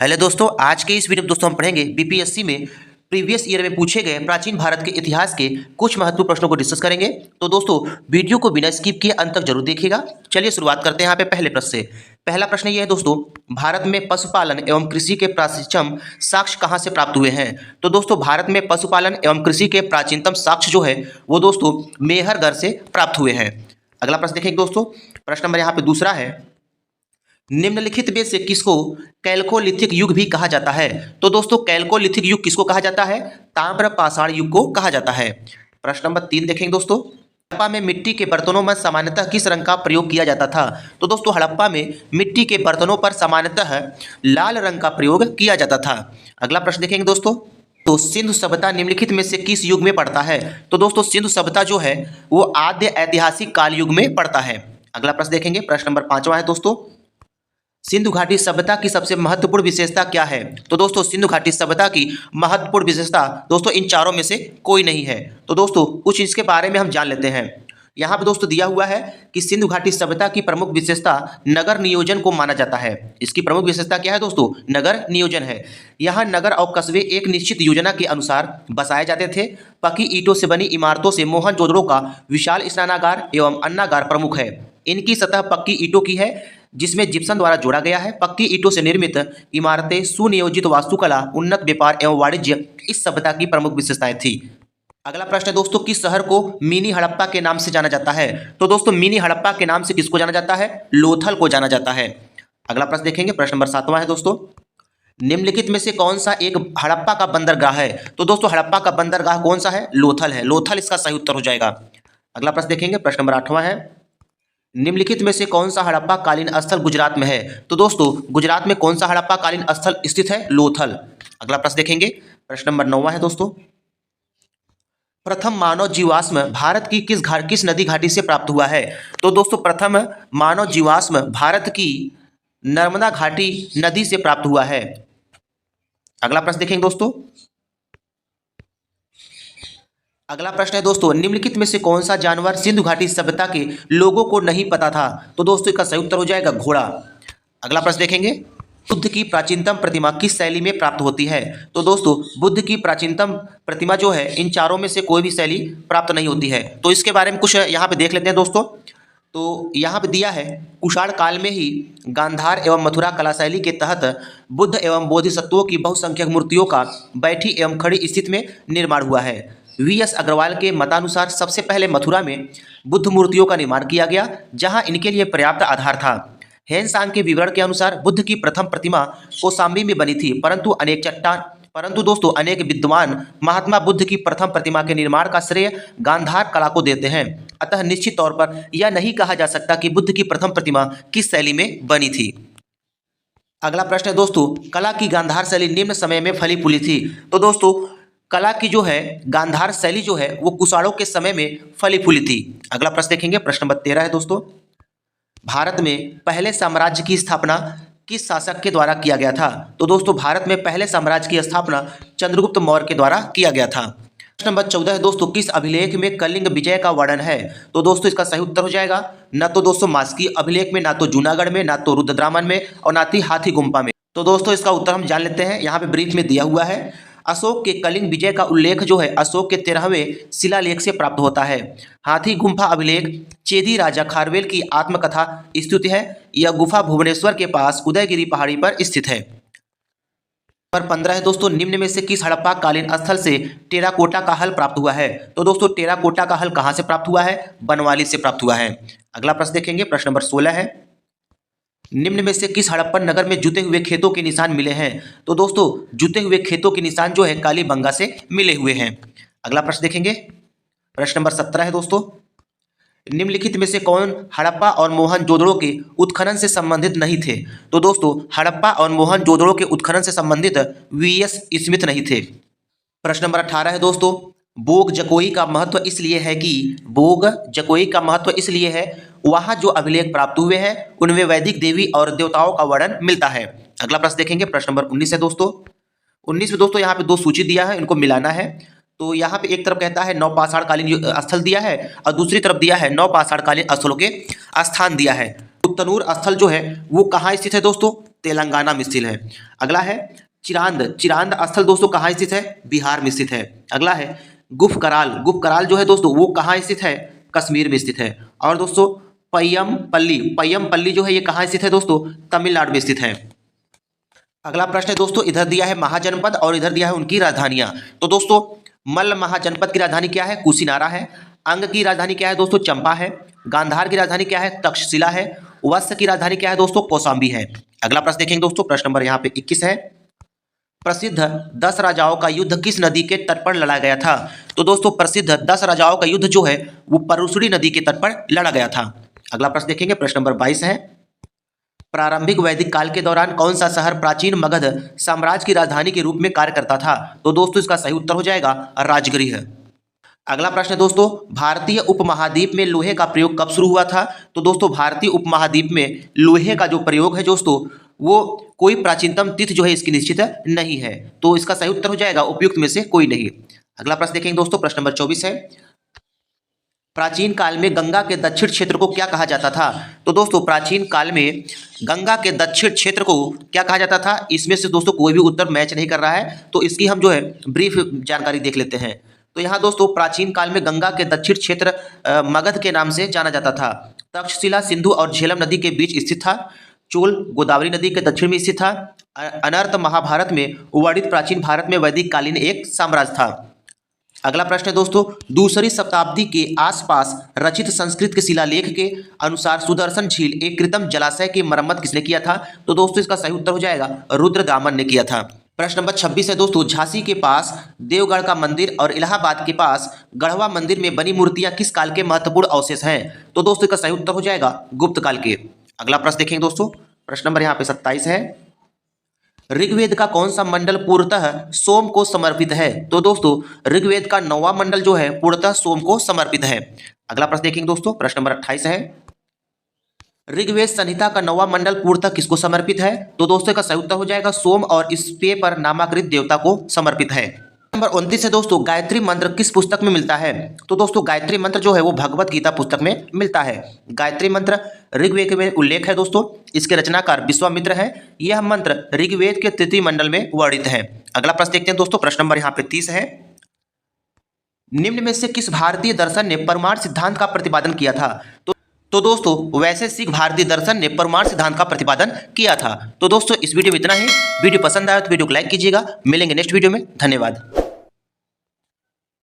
Hello दोस्तों, आज के इस वीडियो में दोस्तों हम पढ़ेंगे बीपीएससी में प्रीवियस ईयर में पूछे गए प्राचीन भारत के इतिहास के कुछ महत्वपूर्ण प्रश्नों को डिस्कस करेंगे। तो दोस्तों वीडियो को बिना स्किप किए अंत तक जरूर देखिएगा। चलिए शुरुआत करते हैं यहाँ पे पहले प्रश्न से। पहला प्रश्न ये है दोस्तों, भारत में पशुपालन एवं कृषि के प्राचीनतम साक्ष्य कहाँ से प्राप्त हुए हैं? तो दोस्तों भारत में पशुपालन एवं कृषि के प्राचीनतम साक्ष्य जो है वो दोस्तों मेहरगढ़ से प्राप्त हुए हैं। अगला प्रश्न देखेंगे दोस्तों, प्रश्न नंबर यहाँ पे दूसरा है, निम्नलिखित में से किसको कैल्कोलिथिक युग भी कहा जाता है? तो दोस्तों कैल्कोलिथिक युग किसको कहा जाता है? ताम्र पाषाण युग को कहा जाता है। प्रश्न नंबर 3 देखेंगे दोस्तों, हड़प्पा में मिट्टी के बर्तनों में सामान्यतः किस रंग का प्रयोग किया जाता था? तो दोस्तों हड़प्पा में मिट्टी के बर्तनों पर सामान्यतः लाल रंग का प्रयोग किया जाता था। अगला प्रश्न देखेंगे दोस्तों, तो सिंधु सभ्यता निम्नलिखित में से किस युग में पड़ता है? तो दोस्तों सिंधु सभ्यता जो है वो आद्य ऐतिहासिक काल युग में पड़ता है। अगला प्रश्न देखेंगे, प्रश्न नंबर 5वां है दोस्तों, सिंधु घाटी सभ्यता की सबसे महत्वपूर्ण विशेषता क्या है? तो दोस्तों सिंधु घाटी सभ्यता की महत्वपूर्ण विशेषता दोस्तों इन चारों में से कोई नहीं है। तो दोस्तों कुछ इसके बारे में हम जान लेते हैं। यहाँ पे दोस्तों दिया हुआ है कि सिंधु घाटी सभ्यता की प्रमुख विशेषता नगर नियोजन को माना जाता है। इसकी प्रमुख विशेषता क्या है दोस्तों? नगर नियोजन है। यहाँ नगर और कस्बे एक निश्चित योजना के अनुसार बसाए जाते थे। पक्की ईंटों से बनी इमारतों से मोहनजोदड़ो का विशाल स्नानागार एवं अन्नागार प्रमुख है। इनकी सतह पक्की ईंटों की है जिसमें जिप्सम द्वारा जोड़ा गया है। पक्की ईंटों से निर्मित इमारतें, सुनियोजित वास्तुकला, उन्नत व्यापार एवं वाणिज्य इस सभ्यता की प्रमुख विशेषताएं थी। अगला प्रश्न है दोस्तों, किस शहर को मिनी हड़प्पा के नाम से जाना जाता है? तो दोस्तों मिनी हड़प्पा के नाम से किसको जाना जाता है? लोथल को जाना जाता है। अगला प्रश्न देखेंगे, प्रश्न नंबर 7वां है दोस्तों, निम्नलिखित में से कौन सा एक हड़प्पा का बंदरगाह है? तो दोस्तों हड़प्पा का बंदरगाह कौन सा है? लोथल है। लोथल इसका सही उत्तर हो जाएगा। अगला प्रश्न देखेंगे, प्रश्न नंबर 8वां है, निम्नलिखित में से कौन सा हड़प्पा कालीन स्थल गुजरात में है? तो दोस्तों गुजरात में कौन सा हड़प्पा कालीन स्थल स्थित है? लोथल। अगला प्रश्न देखेंगे, प्रश्न नंबर 9वां है दोस्तों, प्रथम मानव जीवाश्म भारत की किस नदी घाटी से प्राप्त हुआ है? तो दोस्तों प्रथम मानव जीवाश्म भारत की नर्मदा घाटी नदी से प्राप्त हुआ है। अगला प्रश्न देखेंगे दोस्तों, अगला प्रश्न है दोस्तों, निम्नलिखित में से कौन सा जानवर सिंधु घाटी सभ्यता के लोगों को नहीं पता था? तो दोस्तों इसका सही उत्तर हो जाएगा घोड़ा। अगला प्रश्न देखेंगे, बुद्ध की प्राचीनतम प्रतिमा किस शैली में प्राप्त होती है? तो दोस्तों बुद्ध की प्राचीनतम प्रतिमा जो है इन चारों में से कोई भी शैली प्राप्त नहीं होती है। तो इसके बारे में कुछ यहाँ पे देख लेते हैं दोस्तों। तो यहाँ पे दिया है, कुषाण काल में ही गांधार एवं मथुरा कला शैली के तहत बुद्ध एवं बोधिसत्वों की बहुसंख्यक मूर्तियों का बैठी एवं खड़ी स्थिति में निर्माण हुआ है। वी.एस. अग्रवाल के मतानुसार सबसे पहले मथुरा में बुद्ध मूर्तियों का निर्माण किया गया, जहां इनके लिए पर्याप्त आधार था। हेनसांग के विवरण के अनुसार बुद्ध की प्रथम प्रतिमा कौशाम्बी में बनी थी, परंतु दोस्तों अनेक विद्वान महात्मा बुद्ध की प्रथम प्रतिमा के निर्माण का श्रेय गांधार कला को देते हैं। अतः निश्चित तौर पर यह नहीं कहा जा सकता कि बुद्ध की प्रथम प्रतिमा किस शैली में बनी थी। अगला प्रश्न है दोस्तों, कला की गांधार शैली निम्न समय में फली फूली थी? तो दोस्तों कला की जो है गांधार शैली जो है वो कुषाणों के समय में फली फूली थी। अगला प्रश्न देखेंगे, प्रश्न नंबर 13 है दोस्तों, भारत में पहले साम्राज्य की स्थापना किस शासक के द्वारा किया गया था? तो दोस्तों भारत में पहले साम्राज्य की स्थापना चंद्रगुप्त मौर्य के द्वारा किया गया था। प्रश्न नंबर 14 है दोस्तों, किस अभिलेख में कलिंग विजय का वर्णन है? तो दोस्तों इसका सही उत्तर हो जाएगा न तो दोस्तों मास्की अभिलेख में, ना तो जूनागढ़ में, ना तो रुद्रदामन में और ना ही हाथी गुम्फा में। तो दोस्तों इसका उत्तर हम जान लेते हैं। यहाँ पे ब्रीफ में दिया हुआ है, अशोक के कलिंग विजय का उल्लेख जो है अशोक के 13वें शिलालेख से प्राप्त होता है। हाथी गुम्फा अभिलेख चेदी राजा खारवेल की आत्मकथा स्तुति है। यह गुफा भुवनेश्वर के पास उदयगिरी पहाड़ी पर स्थित है। नंबर 15 है दोस्तों, निम्न में से किस हड़प्पा कालीन स्थल से टेराकोटा का हल प्राप्त हुआ है? तो दोस्तों टेराकोटा का हल कहाँ से प्राप्त हुआ है? बनवाली से प्राप्त हुआ है। अगला प्रश्न देखेंगे, प्रश्न नंबर 16 है, निम्न में से किस हड़प्पन नगर में जुते हुए खेतों के निशान मिले हैं? तो दोस्तों जुते हुए खेतों के निशान जो है कालीबंगा से मिले हुए हैं। अगला प्रश्न देखेंगे, प्रश्न नंबर 17 है दोस्तों, निम्नलिखित में से कौन हड़प्पा और मोहनजोदड़ो के उत्खनन से संबंधित नहीं थे? तो दोस्तों हड़प्पा और मोहनजोदड़ो के उत्खनन से संबंधित वी.एस. स्मिथ नहीं थे। प्रश्न नंबर 18 है दोस्तों, बोग जकोई का महत्व इसलिए है वहाँ जो अभिलेख प्राप्त हुए हैं उनमें वैदिक देवी और देवताओं का वर्णन मिलता है। अगला प्रश्न देखेंगे, प्रश्न नंबर 19 है दोस्तों। 19 में दोस्तों यहाँ पे दो सूची दिया है, इनको मिलाना है। तो यहाँ पे एक तरफ कहता है नवपाषाणकालीन स्थल दिया है और दूसरी तरफ दिया है नवपाषाणकालीन स्थलों के स्थान दिया है। तनूर स्थल जो है वो कहाँ स्थित है दोस्तों? तेलंगाना में स्थित है। अगला है चिरांद, चिरांद स्थल दोस्तों कहाँ स्थित है? बिहार में स्थित है। अगला है गुफकराल, गुफकराल जो है दोस्तों वो कहाँ स्थित है? कश्मीर में स्थित है। और दोस्तों पय्यमपल्ली, पय्यमपल्ली जो है ये कहाँ स्थित है दोस्तों? तमिलनाडु में स्थित है। अगला प्रश्न है दोस्तों, इधर दिया है महाजनपद और इधर दिया है उनकी राजधानियां। तो दोस्तों मल्ल महाजनपद की राजधानी क्या है? कुशीनारा है। अंग की राजधानी क्या है दोस्तों? चंपा है। गांधार की राजधानी क्या है? तक्षशिला है। वत्स की राजधानी क्या है दोस्तों? कौशाम्बी है। अगला प्रश्न देखेंगे दोस्तों, प्रश्न नंबर यहाँ पे 21 है, प्रसिद्ध 10 राजाओं का युद्ध किस नदी के तट पर लड़ा गया था? तो दोस्तों प्रसिद्ध 10 राजाओं का युद्ध जो है वो परुसड़ी नदी के तट पर लड़ा गया था। अगला प्रश्न देखेंगे, प्रश्न नंबर 22 है, प्रारंभिक वैदिक काल के दौरान कौन सा शहर प्राचीन मगध साम्राज्य की राजधानी के रूप में कार्य करता था? तो दोस्तों इसका सही उत्तर हो जाएगा राजगृह। अगला प्रश्न है दोस्तों, भारतीय उपमहाद्वीप में लोहे का प्रयोग कब शुरू हुआ था? तो दोस्तों भारतीय उपमहाद्वीप में लोहे का जो प्रयोग है दोस्तों वो कोई प्राचीनतम तिथि जो है इसकी निश्चित नहीं है, तो इसका सही उत्तर हो जाएगा उपयुक्त में से कोई नहीं। अगला प्रश्न देखेंगे दोस्तों, प्रश्न नंबर 24 है, प्राचीन काल में गंगा के दक्षिण क्षेत्र को क्या कहा जाता था? तो दोस्तों प्राचीन काल में गंगा के दक्षिण क्षेत्र को क्या कहा जाता था? इसमें से दोस्तों कोई भी उत्तर मैच नहीं कर रहा है, तो इसकी हम जो है ब्रीफ जानकारी देख लेते हैं। तो यहाँ दोस्तों प्राचीन काल में गंगा के दक्षिण क्षेत्र मगध के नाम से जाना जाता था। तक्षशिला सिंधु और झेलम नदी के बीच स्थित था। चोल गोदावरी नदी के दक्षिण में स्थित था। अनर्त महाभारत में वर्णित प्राचीन भारत में वैदिक कालीन एक साम्राज्य था। अगला प्रश्न है दोस्तों, दूसरी शताब्दी के आसपास रचित संस्कृत के शिलालेख के अनुसार सुदर्शन झील एक कृत्रिम जलाशय की मरम्मत किसने किया था? तो दोस्तों इसका सही उत्तर हो जाएगा रुद्रदामन ने किया था। प्रश्न नंबर 26 है दोस्तों, झांसी के पास देवगढ़ का मंदिर और इलाहाबाद के पास गढ़वा मंदिर में बनी मूर्तियां किस काल के महत्वपूर्ण अवशेष हैं? तो दोस्तों इसका सही उत्तर हो जाएगा गुप्त काल के। अगला प्रश्न देखेंगे दोस्तों, प्रश्न नंबर यहाँ पे 27 है, ऋग्वेद का कौन सा मंडल पूर्णतः सोम को समर्पित है? तो दोस्तों ऋग्वेद का 9वां मंडल जो है पूर्णतः सोम को समर्पित है। अगला प्रश्न देखेंगे दोस्तों, प्रश्न नंबर 28 है, ऋग्वेद संहिता का 9वां मंडल पूर्णतः किसको समर्पित है? तो दोस्तों का सही उत्तर हो जाएगा सोम और इस पे पर नामाकृत देवता को समर्पित है। नंबर 29 है दोस्तों, गायत्री मंत्र किस पुस्तक में मिलता है? तो दोस्तों गायत्री मंत्र जो है वो भगवत गीता पुस्तक में मिलता है। गायत्री मंत्र ऋग्वेद में उल्लेख है दोस्तों, इसके रचनाकार विश्वामित्र है। यह मंत्र ऋग्वेद के तृतीय मंडल में वर्णित है। अगला प्रश्न देखते हैं दोस्तों, प्रश्न नंबर यहाँ पे 30 है, निम्न में से किस भारतीय दर्शन ने परमाणु सिद्धांत का प्रतिपादन किया था? तो दोस्तों वैशेषिक भारतीय दर्शन ने परमाणु सिद्धांत का प्रतिपादन किया था। तो दोस्तों इस वीडियो में इतना ही। वीडियो पसंद आया तो वीडियो को लाइक कीजिएगा। मिलेंगे नेक्स्ट वीडियो में। धन्यवाद।